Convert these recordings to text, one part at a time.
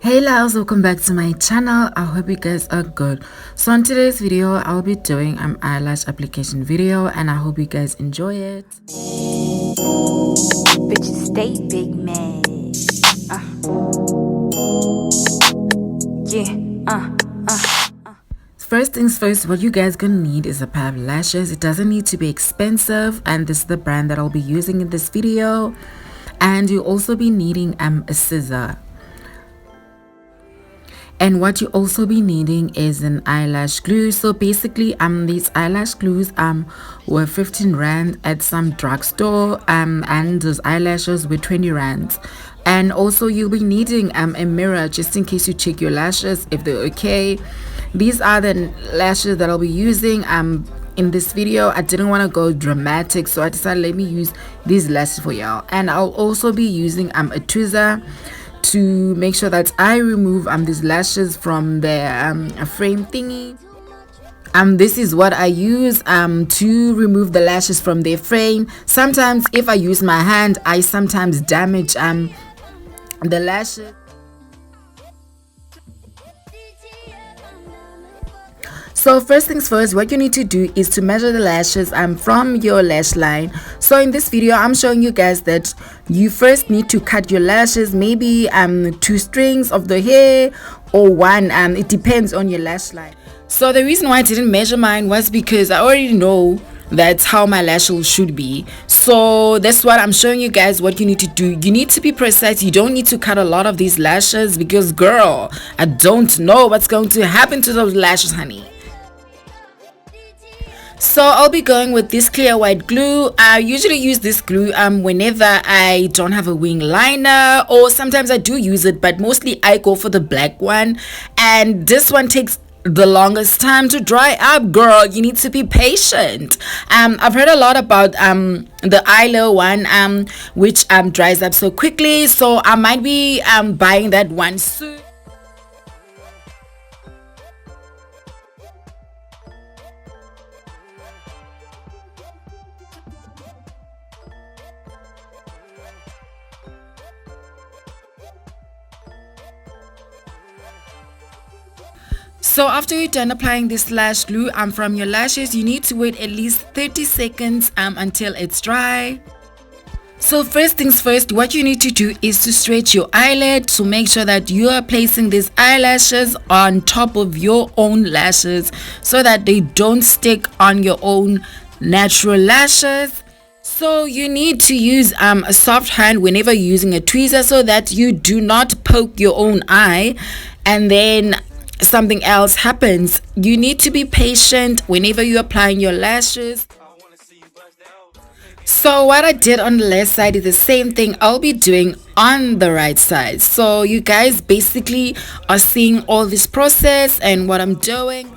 Hey loves, welcome back to my channel. I hope you guys are good. So in today's video I'll be doing an eyelash application video and I hope you guys enjoy it. Bitches stay big man. First things first, what you guys gonna need is a pair of lashes. It doesn't need to be expensive, and this is the brand that I'll be using in this video. And you'll also be needing a scissor. And what you also be needing is an eyelash glue. So basically these eyelash glues were 15 rand at some drugstore, and those eyelashes were 20 rand. And also you'll be needing a mirror just in case you check your lashes if they're okay. These are the lashes that I'll be using in this video. I didn't want to go dramatic, so I decided let me use these lashes for y'all. And I'll also be using a tweezer to make sure that I remove these lashes from the frame thingy. This is what I use to remove the lashes from their frame. Sometimes if I use my hand, I sometimes damage the lashes. So first things first, what you need to do is to measure the lashes from your lash line. So in this video I'm showing you guys that you first need to cut your lashes, maybe 2 strings of the hair or one, it depends on your lash line. So the reason why I didn't measure mine was because I already know that's how my lashes should be. So that's what I'm showing you guys what you need to do. You need to be precise. You don't need to cut a lot of these lashes because girl, I don't know what's going to happen to those lashes, honey. So I'll be going with this clear white glue. I usually use this glue whenever I don't have a wing liner, or sometimes I do use it, but mostly I go for the black one. And this one takes the longest time to dry up, girl. You need to be patient. I've heard a lot about the EYELASHES one which dries up so quickly, so I might be buying that one soon. So after you're done applying this lash glue from your lashes, you need to wait at least 30 seconds until it's dry. So first things first, what you need to do is to stretch your eyelid to make sure that you are placing these eyelashes on top of your own lashes so that they don't stick on your own natural lashes. So you need to use a soft hand whenever you're using a tweezer so that you do not poke your own eye and then something else happens. You need to be patient whenever you're applying your lashes. So what I did on the left side is the same thing I'll be doing on the right side. So you guys basically are seeing all this process and what I'm doing.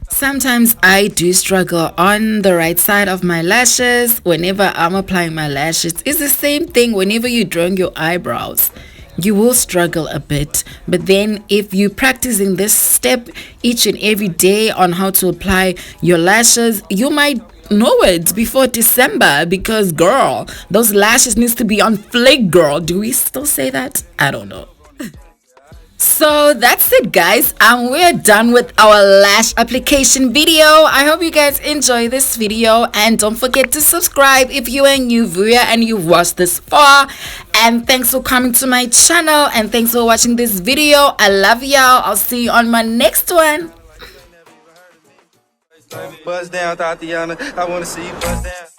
Sometimes I do struggle on the right side of my lashes whenever I'm applying my lashes. It's the same thing whenever you're drawing your eyebrows. You will struggle a bit, but then if you're practicing this step each and every day on how to apply your lashes, you might know it before December, because girl, those lashes needs to be on flick, girl. Do we still say that? I don't know. So that's it, guys. We're done with our lash application video. I hope you guys enjoy this video, and don't forget to subscribe if you are a new viewer and you've watched this far. And thanks for coming to my channel, and thanks for watching this video. I love y'all. I'll see you on my next one. Buzz down, Tatiana. I wanna see you buzz down.